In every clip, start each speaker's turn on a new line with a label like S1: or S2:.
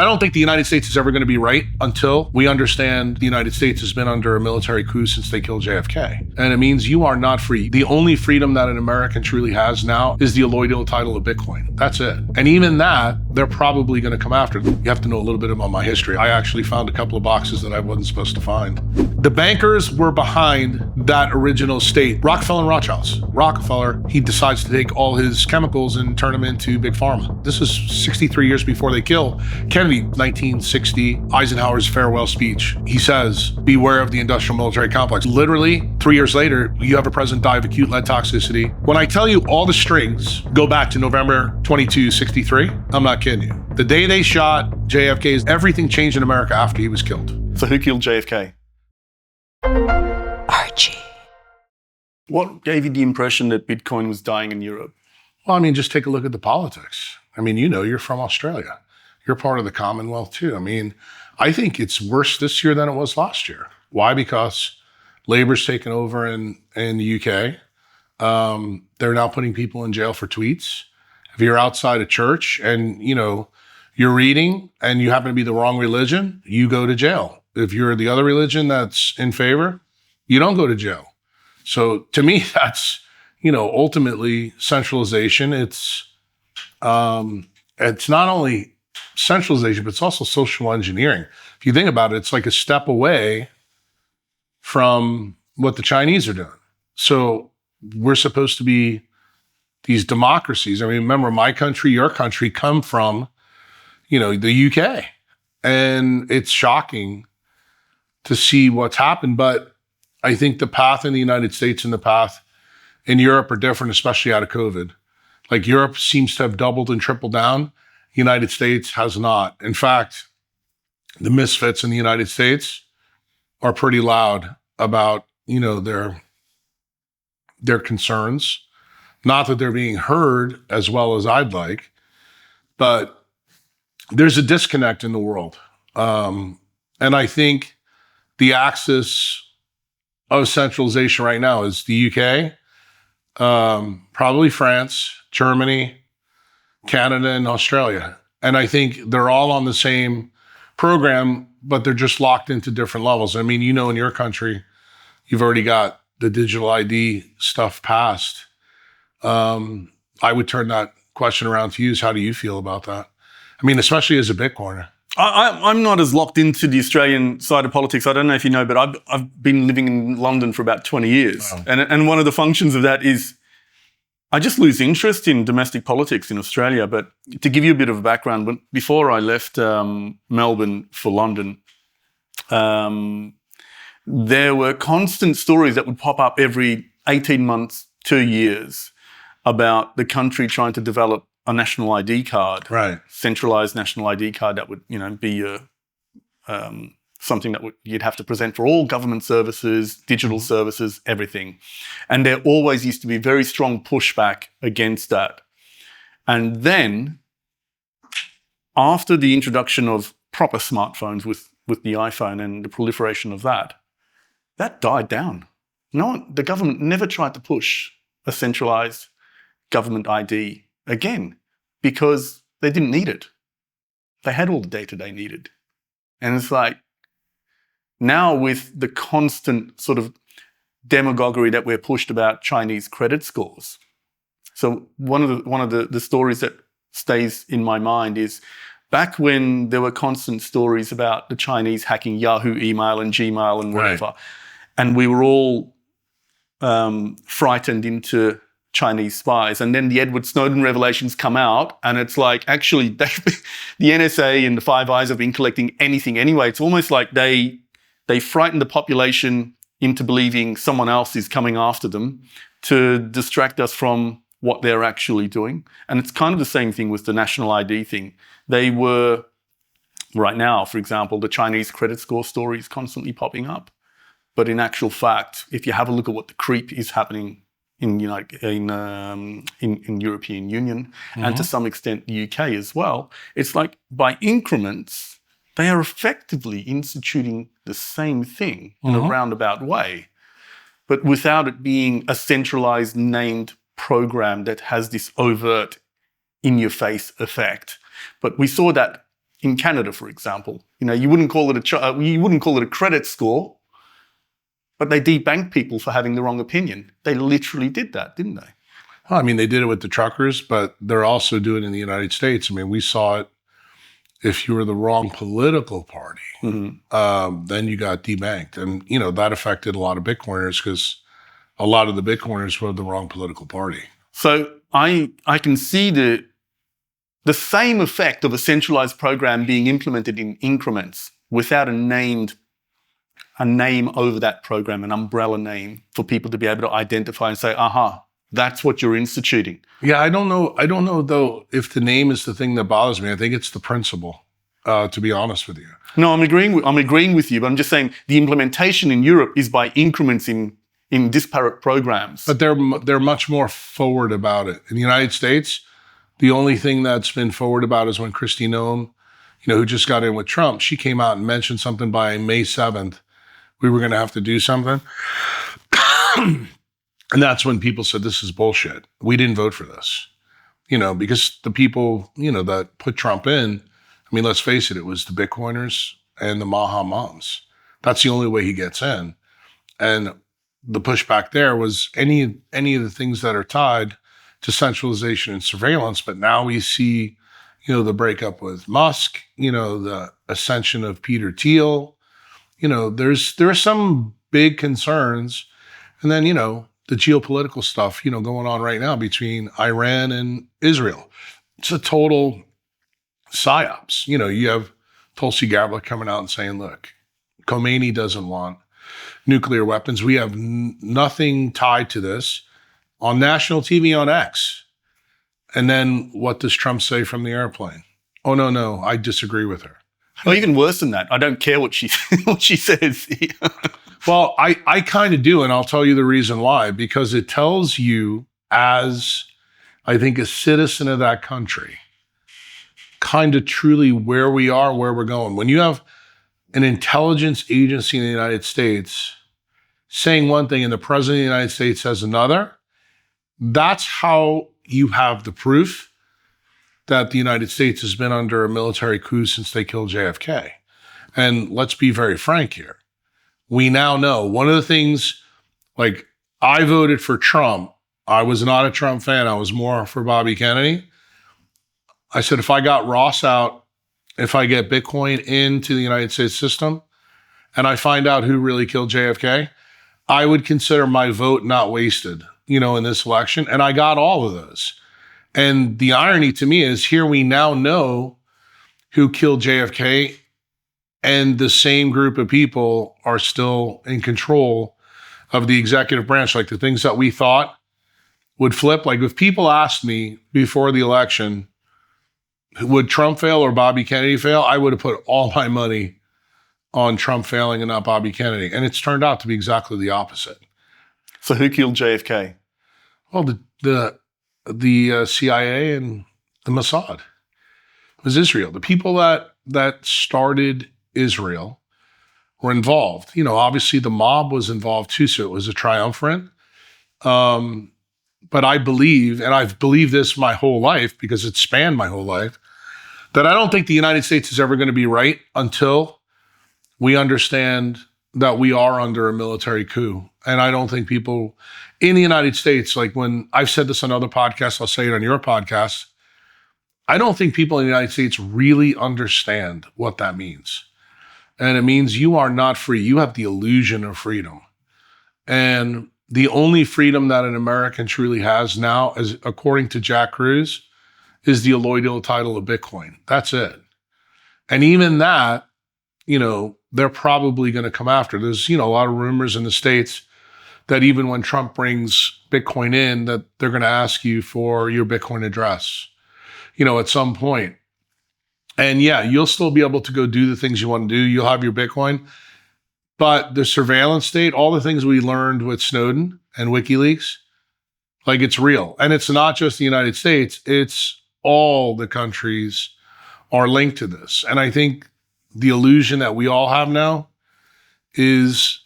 S1: I don't think the United States is ever going to be right until we understand the United States has been under a military coup since they killed JFK. And it means you are not free. The only freedom that an American truly has now is the alloidial title of Bitcoin. That's it. And even that, they're probably going to come after them. You have to know a little bit about my history. I actually found a couple of boxes that I wasn't supposed to find. The bankers were behind that original state. Rockefeller and Rothschilds. Rockefeller, he decides to take all his chemicals and turn them into big pharma. This is 63 years before they kill Kennedy. 1960, Eisenhower's farewell speech. He says, beware of the industrial military complex. Literally, 3 years later, you have a president die of acute lead toxicity. When I tell you all the strings go back to November 22, 63, I'm not kidding you. The day they shot JFK, everything changed in America after he was killed.
S2: So who killed JFK?
S3: Archie.
S2: What gave you the impression that Bitcoin was dying in Europe?
S1: Well, I mean, just take a look at the politics. I mean, you're from Australia. You're part of the Commonwealth too. I mean, I think it's worse this year than it was last year. Why? Because Labour's taken over in the UK. They're now putting people in jail for tweets. If you're outside a church and, you're reading and you happen to be the wrong religion, you go to jail. If you're the other religion that's in favor, you don't go to jail. So to me, that's, ultimately centralization. It's not only centralization, but it's also social engineering. If you think about it, it's like a step away from what the Chinese are doing. So we're supposed to be these democracies. I mean, remember, my country, your country come from, the UK. And it's shocking to see what's happened. But I think the path in the United States and the path in Europe are different, especially out of COVID. Like Europe seems to have doubled and tripled down. United States has not. In fact, the misfits in the United States are pretty loud about, their concerns. Not that they're being heard as well as I'd like, but there's a disconnect in the world. And I think the axis of centralization right now is the UK, probably France, Germany, Canada, and Australia. And I think they're all on the same program, but they're just locked into different levels. I mean, in your country, you've already got the digital ID stuff passed. I would turn that question around to you. How do you feel about that? I mean, especially as a Bitcoiner.
S2: I'm not as locked into the Australian side of politics. I don't know if you know, but I've been living in London for about 20 years. Wow. And one of the functions of that is I just lose interest in domestic politics in Australia. But to give you a bit of a background, before I left Melbourne for London, there were constant stories that would pop up every 18 months, 2 years about the country trying to develop a national ID card,
S1: right?
S2: Centralized national ID card that would, be something that you'd have to present for all government services, digital services, everything. And there always used to be very strong pushback against that. And then, after the introduction of proper smartphones with the iPhone and the proliferation of that died down. The government never tried to push a centralized government ID again because they didn't need it. They had all the data they needed. And it's like, now with the constant sort of demagoguery that we're pushed about Chinese credit scores. So one of the stories that stays in my mind is back when there were constant stories about the Chinese hacking Yahoo email and Gmail and whatever, right. And we were all frightened into Chinese spies. And then the Edward Snowden revelations come out, and it's like, actually, the NSA and the Five Eyes have been collecting anything anyway. It's almost like they frighten the population into believing someone else is coming after them to distract us from what they're actually doing. And it's kind of the same thing with the national ID thing. They were, right now, for example, the Chinese credit score story is constantly popping up. But in actual fact, if you have a look at what the creep is happening in European Union, and to some extent the UK as well, it's like by increments, they are effectively instituting the same thing in a roundabout way, but without it being a centralized named program that has this overt in-your-face effect. But we saw that in Canada, for example. You wouldn't call it a credit score, but they debanked people for having the wrong opinion. They literally did that, didn't they?
S1: Well, I mean, they did it with the truckers, but they're also doing it in the United States. I mean, we saw it. If you were the wrong political party, then you got debanked. And, that affected a lot of Bitcoiners because a lot of the Bitcoiners were the wrong political party.
S2: So I can see the same effect of a centralized program being implemented in increments without a name over that program, an umbrella name for people to be able to identify and say, aha, that's what you're instituting.
S1: Yeah, I don't know though if the name is the thing that bothers me. I think it's the principle, to be honest with you.
S2: No, I'm agreeing with you, but I'm just saying the implementation in Europe is by increments in disparate programs.
S1: But they're much more forward about it. In the United States, the only thing that's been forward about is when Kristi Noem, who just got in with Trump, she came out and mentioned something by May 7th. We were going to have to do something. And that's when people said, this is bullshit. We didn't vote for this, because the people, that put Trump in, I mean, let's face it, it was the Bitcoiners and the Maha moms. That's the only way he gets in. And the pushback there was any of the things that are tied to centralization and surveillance. But now we see, the breakup with Musk, the ascension of Peter Thiel, there are some big concerns. And then, the geopolitical stuff, going on right now between Iran and Israel. It's a total psyops. You have Tulsi Gabbard coming out and saying, look, Khomeini doesn't want nuclear weapons. We have nothing tied to this on national TV on X. And then what does Trump say from the airplane? Oh, no, I disagree with her.
S2: Well, even worse than that, I don't care what she says.
S1: Well, I kind of do, and I'll tell you the reason why. Because it tells you, as I think a citizen of that country, kind of truly where we are, where we're going. When you have an intelligence agency in the United States saying one thing and the president of the United States says another, that's how you have the proof that the United States has been under a military coup since they killed JFK. And let's be very frank here. We now know one of the things, like I voted for Trump. I was not a Trump fan. I was more for Bobby Kennedy. I said, if I got Ross out, if I get Bitcoin into the United States system, and I find out who really killed JFK, I would consider my vote not wasted, in this election. And I got all of those. And the irony to me is here we now know who killed JFK, and the same group of people are still in control of the executive branch. Like the things that we thought would flip. Like if people asked me before the election, would Trump fail or Bobby Kennedy fail? I would have put all my money on Trump failing and not Bobby Kennedy. And it's turned out to be exactly the opposite.
S2: So who killed JFK?
S1: Well, the CIA and the Mossad. It was Israel. The people that started Israel were involved. Obviously the mob was involved too, so it was a triumvirate. But I believe, and I've believed this my whole life because it spanned my whole life, that I don't think the United States is ever going to be right until we understand that we are under a military coup. And I don't think people in the United States, like when I've said this on other podcasts, I'll say it on your podcast, I don't think people in the United States really understand what that means. And it means you are not free. You have the illusion of freedom. And the only freedom that an American truly has now, is, according to Jack Kruse, is the alloidial title of Bitcoin. That's it. And even that, they're probably going to come after. There's, a lot of rumors in the States that even when Trump brings Bitcoin in, that they're going to ask you for your Bitcoin address, at some point. And yeah, you'll still be able to go do the things you want to do. You'll have your Bitcoin. But the surveillance state, all the things we learned with Snowden and WikiLeaks, like it's real. And it's not just the United States, it's all the countries are linked to this. And I think the illusion that we all have now is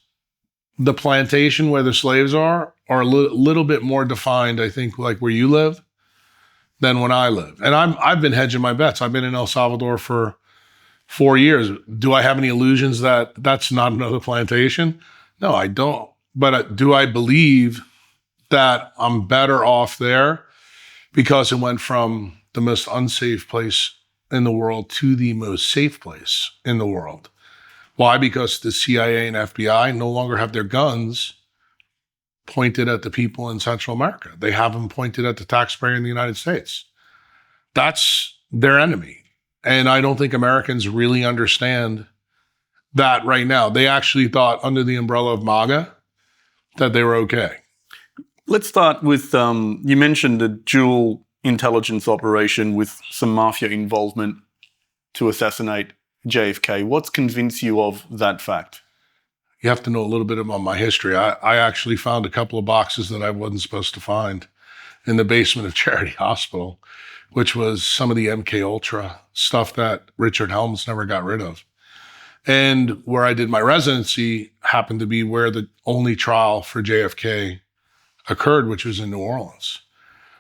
S1: the plantation where the slaves are a little bit more defined, I think, like where you live than when I live. And I've been hedging my bets. I've been in El Salvador for 4 years. Do I have any illusions that that's not another plantation? No, I don't. But do I believe that I'm better off there because it went from the most unsafe place in the world to the most safe place in the world? Why? Because the CIA and FBI no longer have their guns pointed at the people in Central America. They have them pointed at the taxpayer in the United States. That's their enemy. And I don't think Americans really understand that right now. They actually thought under the umbrella of MAGA that they were okay.
S2: Let's start with, you mentioned a dual intelligence operation with some mafia involvement to assassinate JFK. What's convinced you of that fact?
S1: You have to know a little bit about my history. I actually found a couple of boxes that I wasn't supposed to find in the basement of Charity Hospital, which was some of the MK Ultra stuff that Richard Helms never got rid of. And where I did my residency happened to be where the only trial for JFK occurred, which was in New Orleans.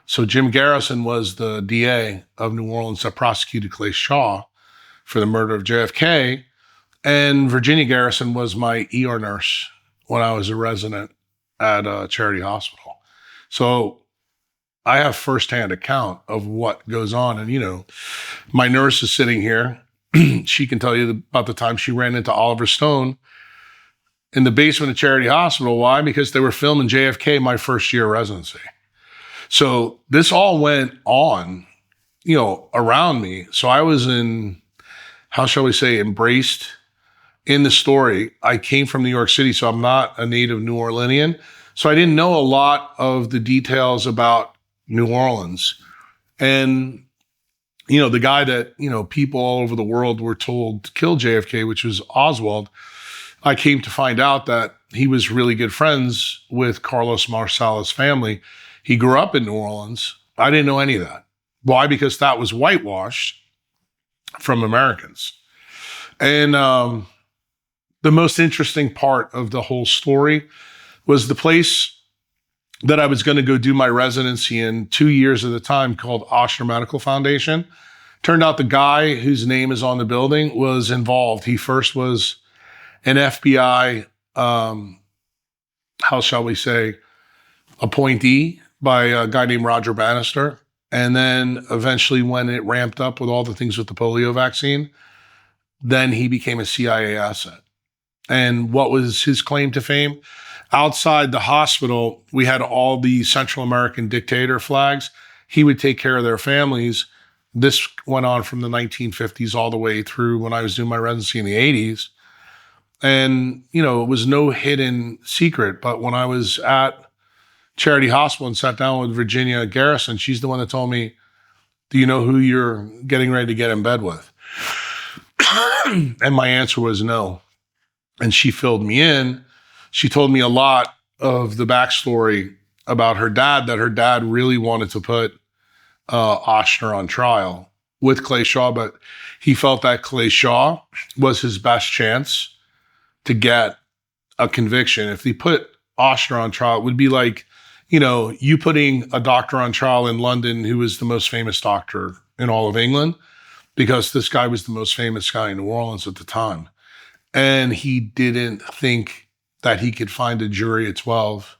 S1: So Jim Garrison was the DA of New Orleans that prosecuted Clay Shaw for the murder of JFK. And Virginia Garrison was my ER nurse when I was a resident at Charity Hospital. So I have firsthand account of what goes on. And, you know, my nurse is sitting here. She can tell you about the time she ran into Oliver Stone in the basement of Charity Hospital. Why? Because they were filming JFK my first year of residency. So this all went on, you know, around me. So I was how shall we say, embraced in the story. I came from New York City, so I'm not a native New Orleanian. So I didn't know a lot of the details about New Orleans. And, you know, the guy that, you know, people all over the world were told killed JFK, which was Oswald, I came to find out that he was really good friends with Carlos Marsalis' family. He grew up in New Orleans. I didn't know any of that. Why? Because that was whitewashed from Americans. And the most interesting part of the whole story was the place that I was going to go do my residency in 2 years at a time, called Ochsner Medical Foundation. Turned out the guy whose name is on the building was involved. He first was an FBI, how shall we say, appointee by a guy named Roger Bannister. And then eventually when it ramped up with all the things with the polio vaccine, then he became a CIA asset. And what was his claim to fame? Outside the hospital, we had all the Central American dictator flags. He would take care of their families. This went on from the 1950s all the way through when I was doing my residency in the 80s. And, you know, it was no hidden secret. But when I was at Charity Hospital and sat down with Virginia Garrison, she's the one that told me, do you know who you're getting ready to get in bed with? And my answer was no. And she filled me in. She told me a lot of the backstory about her dad, that her dad really wanted to put Ochsner on trial with Clay Shaw, but he felt that Clay Shaw was his best chance to get a conviction. If he put Ochsner on trial, it would be like, you know, you putting a doctor on trial in London who was the most famous doctor in all of England, because this guy was the most famous guy in New Orleans at the time. And he didn't think that he could find a jury of 12,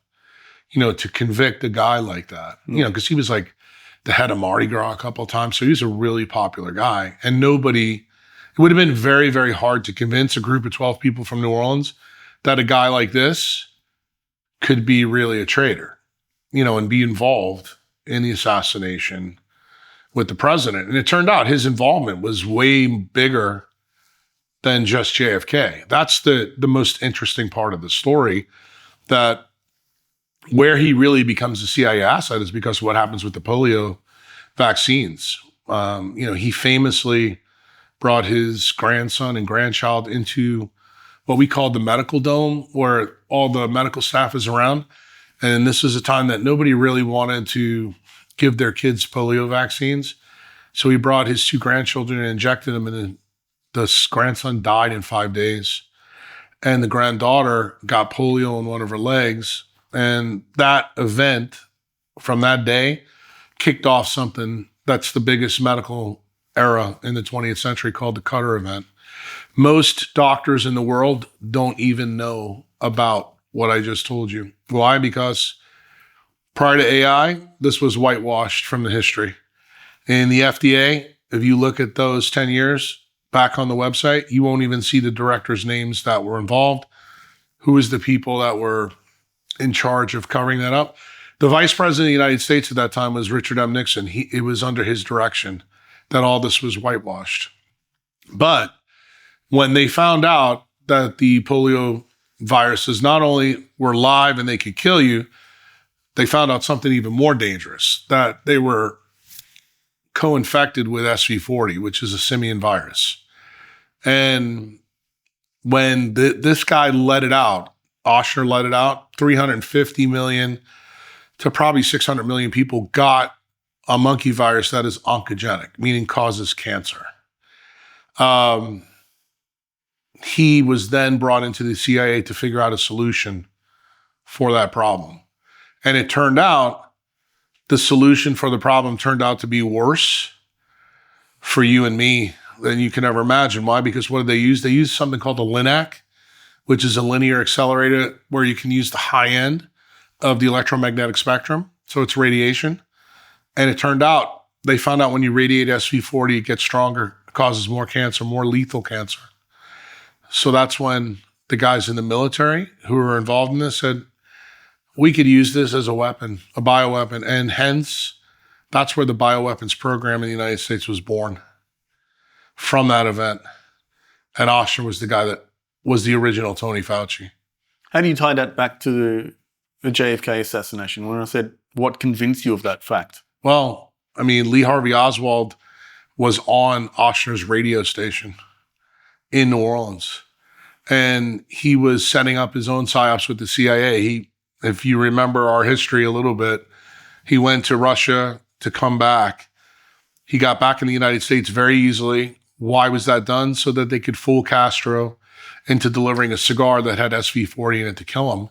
S1: you know, to convict a guy like that, you know, because he was like the head of Mardi Gras a couple of times. So he was a really popular guy. And it would have been very, very hard to convince a group of 12 people from New Orleans that a guy like this could be really a traitor, you know, and be involved in the assassination with the president. And it turned out his involvement was way bigger than just JFK. That's the most interesting part of the story, that where he really becomes a CIA asset is because of what happens with the polio vaccines. You know, he famously brought his grandson and grandchild into what we call the medical dome, where all the medical staff is around. And this is a time that nobody really wanted to give their kids polio vaccines. So he brought his two grandchildren and injected them, and the grandson died in 5 days. And the granddaughter got polio in one of her legs. And that event from that day kicked off something that's the biggest medical era in the 20th century, called the Cutter event. Most doctors in the world don't even know about what I just told you. Why? Because prior to AI, this was whitewashed from the history. In the FDA, if you look at those 10 years back on the website, you won't even see the directors' names that were involved. Who was the people that were in charge of covering that up? The vice president of the United States at that time was Richard M. Nixon. It was under his direction that all this was whitewashed. But when they found out that the polio viruses not only were live and they could kill you, they found out something even more dangerous, that they were co-infected with SV40, which is a simian virus. And when this guy let it out, Oshner let it out, 350 million to probably 600 million people got a monkey virus that is oncogenic, meaning causes cancer. He was then brought into the CIA to figure out a solution for that problem. And it turned out the solution for the problem turned out to be worse for you and me than you can ever imagine. Why? Because what did they use? They used something called the LINAC, which is a linear accelerator where you can use the high end of the electromagnetic spectrum. So it's radiation. And it turned out, they found out when you radiate SV40, it gets stronger, it causes more cancer, more lethal cancer. So that's when the guys in the military who were involved in this said, we could use this as a weapon, a bioweapon. And hence, that's where the bioweapons program in the United States was born, from that event. And Oshner was the guy that was the original Tony Fauci.
S2: How do you tie that back to the JFK assassination? When I said, what convinced you of that fact?
S1: Well, I mean, Lee Harvey Oswald was on Oshner's radio station in New Orleans. And he was setting up his own psyops with the CIA. If you remember our history a little bit, he went to Russia to come back. He got back in the United States very easily. Why was that done? So that they could fool Castro into delivering a cigar that had SV40 in it to kill him.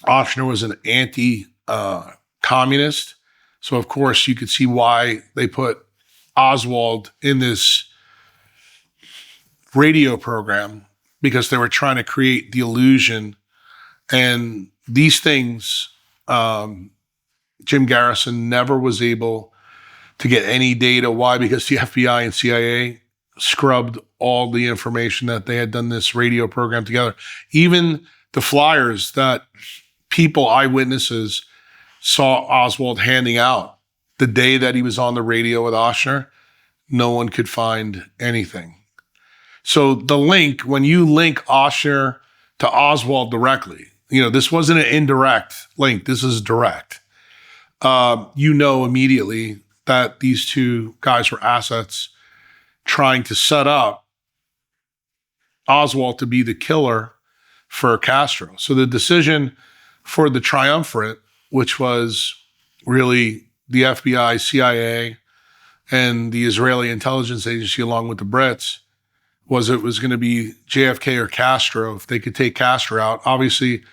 S1: Oshner was an anti-communist. So, of course, you could see why they put Oswald in this radio program, because they were trying to create the illusion. And these things, Jim Garrison never was able to get any data. Why? Because the FBI and CIA scrubbed all the information that they had done this radio program together. Even the flyers that people, eyewitnesses, saw Oswald handing out the day that he was on the radio with Oshner, no one could find anything. So the link, when you link Oshner to Oswald directly, this wasn't an indirect link. This is direct. You know immediately that these two guys were assets trying to set up Oswald to be the killer for Castro. So the decision for the triumvirate, which was really the FBI, CIA, and the Israeli intelligence agency along with the Brits, was it was going to be JFK or Castro. If they could take Castro out, obviously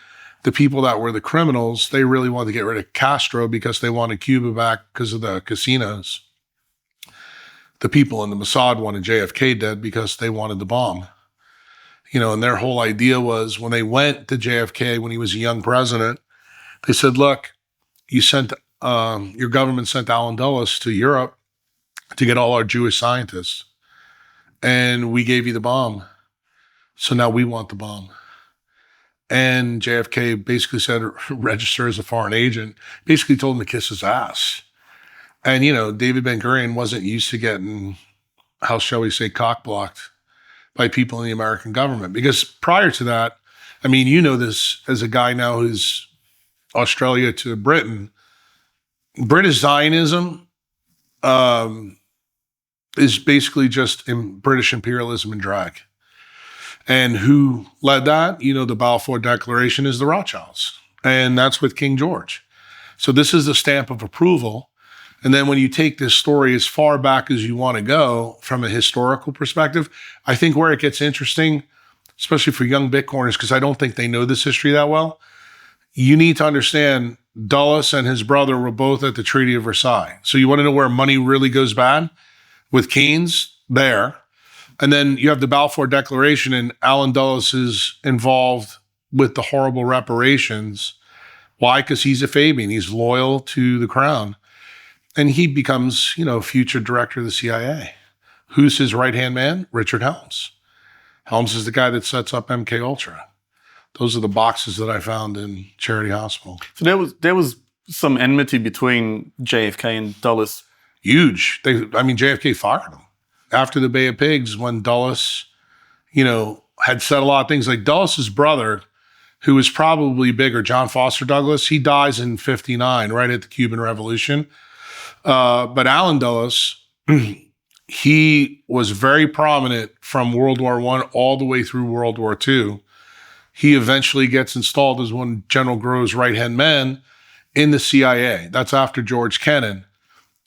S1: the people that were the criminals, they really wanted to get rid of Castro because they wanted Cuba back because of the casinos. The people in the Mossad wanted JFK dead because they wanted the bomb. And their whole idea was, when they went to JFK when he was a young president, they said, look, your government sent Allen Dulles to Europe to get all our Jewish scientists. And we gave you the bomb. So now we want the bomb. And JFK basically said, register as a foreign agent, basically told him to kiss his ass. And, David Ben-Gurion wasn't used to getting, how shall we say, cock-blocked by people in the American government. Because prior to that, this as a guy now who's Australia to Britain, British Zionism is basically just British imperialism in drag. And who led that? The Balfour Declaration is the Rothschilds. And that's with King George. So this is the stamp of approval. And then when you take this story as far back as you want to go from a historical perspective, I think where it gets interesting, especially for young Bitcoiners, because I don't think they know this history that well, you need to understand Dulles and his brother were both at the Treaty of Versailles. So you want to know where money really goes bad? With Keynes, there. And then you have the Balfour Declaration, and Allen Dulles is involved with the horrible reparations. Why? Because he's a Fabian. He's loyal to the crown. And he becomes, future director of the CIA. Who's his right-hand man? Richard Helms. Helms is the guy that sets up MK Ultra. Those are the boxes that I found in Charity Hospital.
S2: So there was some enmity between JFK and Dulles.
S1: Huge. JFK fired him. After the Bay of Pigs, when Dulles, had said a lot of things, like Dulles' brother, who was probably bigger, John Foster Douglas, he dies in 1959, right at the Cuban Revolution. But Allen Dulles, he was very prominent from World War I all the way through World War II. He eventually gets installed as one of General Grove's right-hand men in the CIA. That's after George Kennan.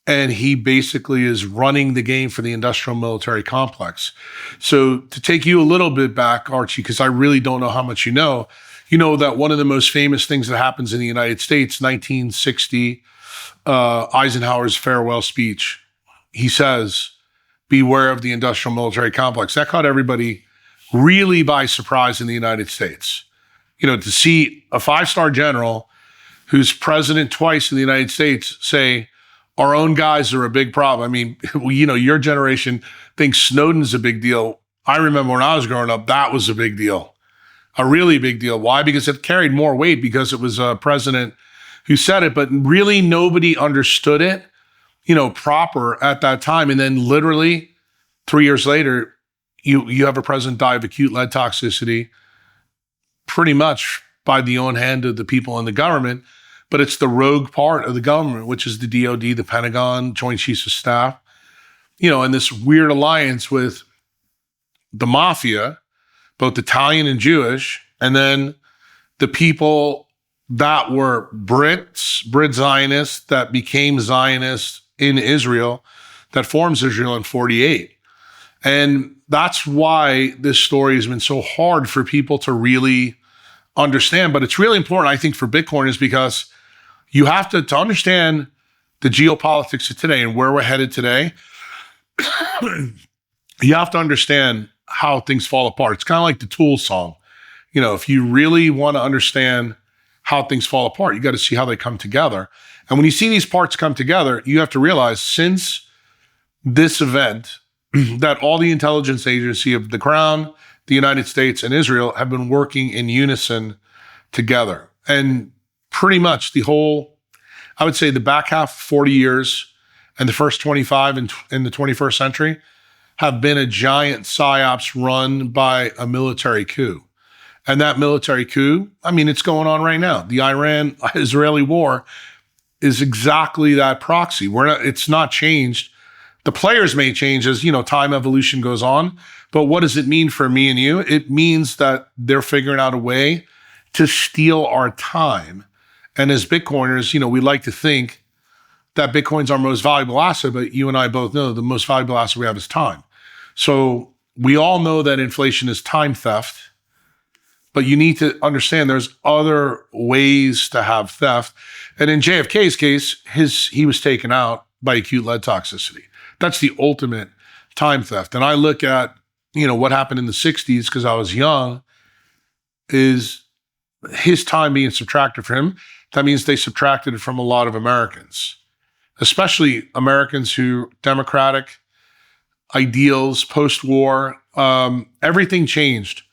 S1: And he basically is running the game for the industrial military complex. So to take you a little bit back, Archie, because I really don't know how much you know that one of the most famous things that happens in the United States, 1960, Eisenhower's farewell speech, he says, beware of the industrial military complex. That caught everybody really by surprise in the United States. To see a 5-star general who's president twice in the United States say, our own guys are a big problem. Your generation thinks Snowden's a big deal. I remember when I was growing up, that was a big deal, a really big deal. Why? Because it carried more weight because it was a president who said it, but really nobody understood it, proper at that time. And then literally 3 years later, you have a president die of acute lead toxicity, pretty much by the own hand of the people in the government, but it's the rogue part of the government, which is the DOD, the Pentagon, Joint Chiefs of Staff, and this weird alliance with the mafia, both Italian and Jewish, and then the people that were Brit Zionists that became Zionists in Israel, that forms Israel in 1948. And that's why this story has been so hard for people to really understand. But it's really important, I think, for Bitcoiners, because you have to understand the geopolitics of today and where we're headed today. You have to understand how things fall apart. It's kind of like the Tool song. If you really want to understand how things fall apart, you got to see how they come together. And when you see these parts come together, you have to realize since this event, that all the intelligence agency of the Crown, the United States, and Israel have been working in unison together. And pretty much the whole, I would say the back half 40 years and the first 25 in the 21st century have been a giant psyops run by a military coup. And that military coup, it's going on right now. The Iran-Israeli war is exactly that proxy. It's not changed. The players may change as, time evolution goes on, but what does it mean for me and you? It means that they're figuring out a way to steal our time. And as Bitcoiners, we like to think that Bitcoin's our most valuable asset, but you and I both know the most valuable asset we have is time. So we all know that inflation is time theft, but you need to understand there's other ways to have theft. And in JFK's case, he was taken out by acute lead toxicity. That's the ultimate time theft. And I look at, what happened in the 60s, because I was young, is his time being subtracted from him. That means they subtracted it from a lot of Americans, especially Americans who democratic ideals, post-war, everything changed.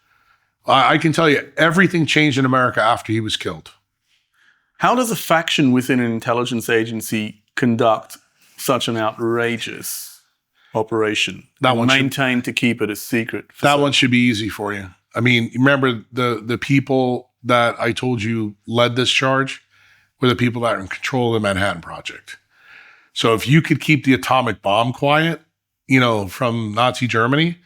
S1: I can tell you, everything changed in America after he was killed.
S2: How does a faction within an intelligence agency conduct such an outrageous operation? Maintain to keep it a secret.
S1: That one should be easy for you. Remember the people that I told you led this charge were the people that are in control of the Manhattan Project. So if you could keep the atomic bomb quiet, from Nazi Germany,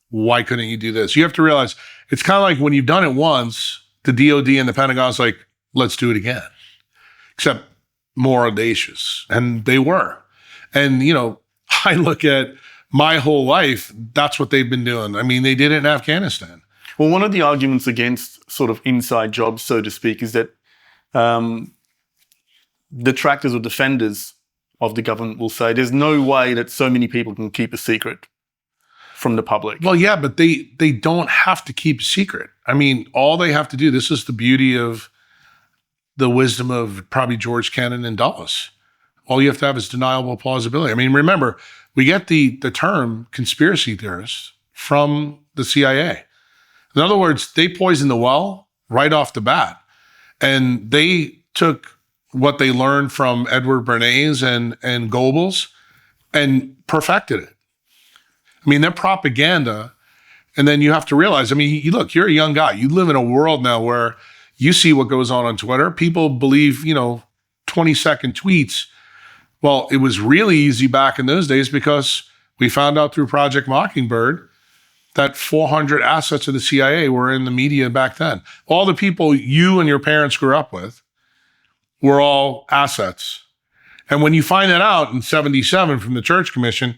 S1: why couldn't you do this? You have to realize it's kind of like when you've done it once, the DOD and the Pentagon's like, let's do it again, except more audacious. And they were. And, I look at my whole life, that's what they've been doing. They did it in Afghanistan.
S2: Well, one of the arguments against sort of inside jobs, so to speak, is that detractors or defenders of the government will say there's no way that so many people can keep a secret from the public.
S1: Well, yeah, but they don't have to keep a secret. I mean, all they have to do, this is the beauty of the wisdom of probably George Kennan and Dulles. All you have to have is deniable plausibility. I mean, remember, we get the term conspiracy theorist from the CIA. In other words, they poisoned the well right off the bat. And they took what they learned from Edward Bernays and Goebbels and perfected it. I mean, their propaganda, and then you have to realize, I mean, look, you're a young guy. You live in a world now where you see what goes on Twitter. People believe, 20-second tweets. Well, it was really easy back in those days because we found out through Project Mockingbird that 400 assets of the CIA were in the media back then. All the people you and your parents grew up with were all assets. And when you find that out in 77 from the Church Commission,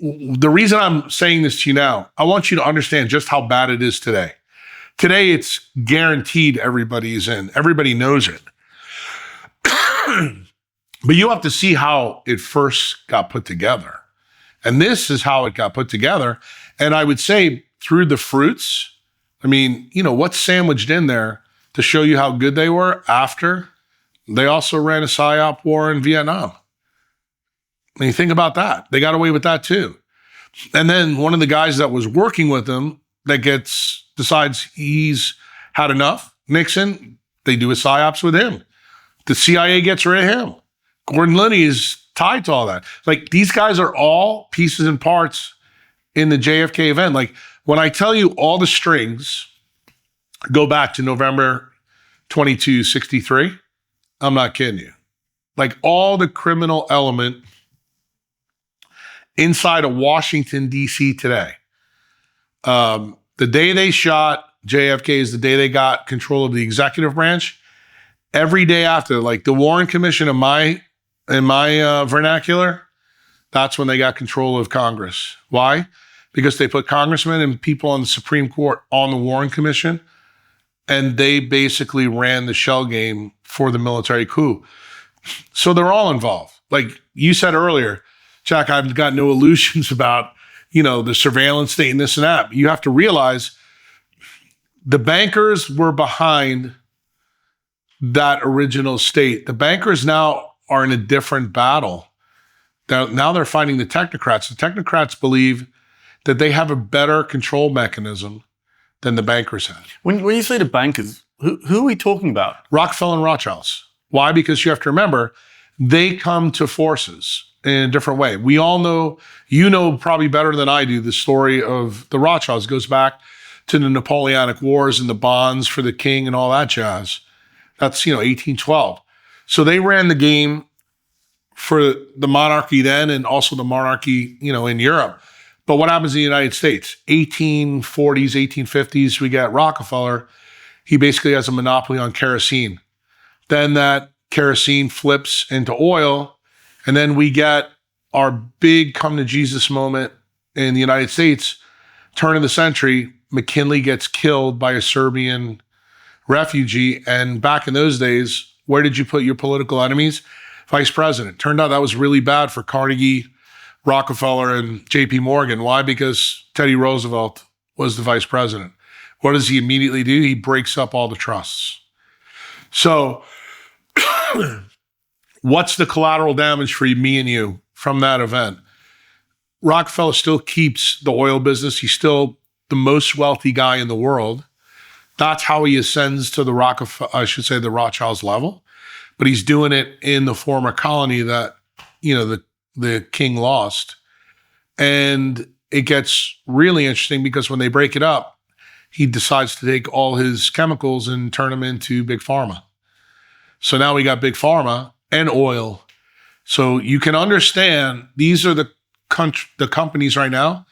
S1: the reason I'm saying this to you now, I want you to understand just how bad it is today. Today, it's guaranteed everybody is in. Everybody knows it. But you have to see how it first got put together. And this is how it got put together. And I would say through the fruits, I mean, what's sandwiched in there to show you how good they were after they also ran a PSYOP war in Vietnam. I mean, think about that. They got away with that too. And then one of the guys that was working with them that decides he's had enough, Nixon, they do a PSYOPs with him. The CIA gets rid of him. Gordon Liddy is tied to all that. Like, these guys are all pieces and parts in the JFK event. Like, when I tell you all the strings go back to November 22, 63, I'm not kidding you. Like, all the criminal element inside of Washington, D.C. today. The day they shot JFK is the day they got control of the executive branch. Every day after, like the Warren Commission in my vernacular, that's when they got control of Congress. Why? Because they put congressmen and people on the Supreme Court on the Warren Commission, and they basically ran the shell game for the military coup. So they're all involved. Like you said earlier, Jack, I've got no illusions about, the surveillance state and this and that. You have to realize the bankers were behind that original state. The bankers now are in a different battle. Now they're fighting the technocrats. The technocrats believe that they have a better control mechanism than the bankers had.
S2: When you say the bankers, who are we talking about?
S1: Rockefeller and Rothschilds. Why? Because you have to remember, they come to forces in a different way. We all know, probably better than I do, the story of the Rothschilds. It goes back to the Napoleonic Wars and the bonds for the king and all that jazz. That's, 1812. So they ran the game for the monarchy then and also the monarchy, in Europe. But what happens in the United States? 1840s, 1850s, we got Rockefeller. He basically has a monopoly on kerosene. Then that kerosene flips into oil. And then we get our big come to Jesus moment in the United States, turn of the century. McKinley gets killed by a Serbian refugee. And back in those days, where did you put your political enemies? Vice president. Turned out that was really bad for Carnegie, Rockefeller, and JP Morgan. Why? Because Teddy Roosevelt was the vice president. What does he immediately do? He breaks up all the trusts. So what's the collateral damage for me and you from that event? Rockefeller still keeps the oil business. He's still the most wealthy guy in the world. That's how he ascends to the Rothschilds level. But he's doing it in the former colony that, the king lost. And it gets really interesting because when they break it up, he decides to take all his chemicals and turn them into big pharma. So now we got big pharma and oil. So you can understand these are the companies right now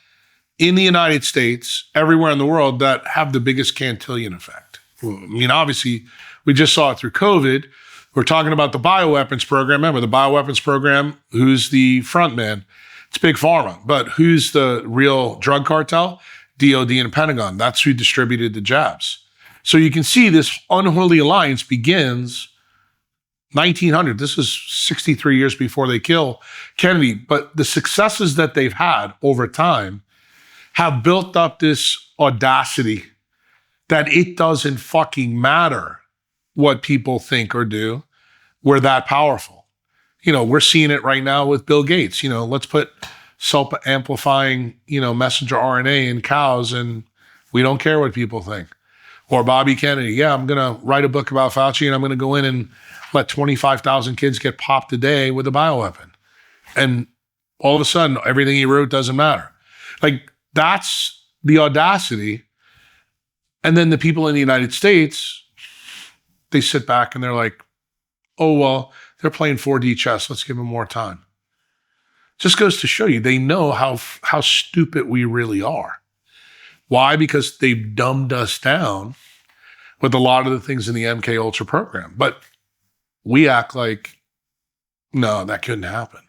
S1: in the United States, everywhere in the world, that have the biggest Cantillon effect. I mean, obviously, we just saw it through COVID. We're talking about the bioweapons program. Remember, the bioweapons program, who's the front man? It's Big Pharma. But who's the real drug cartel? DOD and Pentagon. That's who distributed the jabs. So you can see this unholy alliance begins 1900. This is 63 years before they kill Kennedy. But the successes that they've had over time have built up this audacity that it doesn't fucking matter what people think or do. We're that powerful. We're seeing it right now with Bill Gates. Let's put self-amplifying, messenger RNA in cows and we don't care what people think. Or Bobby Kennedy, yeah, I'm going to write a book about Fauci and I'm going to go in and let 25,000 kids get popped a day with a bioweapon. And all of a sudden, everything he wrote doesn't matter. Like, that's the audacity. And then the people in the United States, they sit back and they're like, oh, well, they're playing 4D chess. Let's give them more time. Just goes to show you, they know how stupid we really are. Why? Because they've dumbed us down with a lot of the things in the MK Ultra program. But we act like, no, that couldn't happen.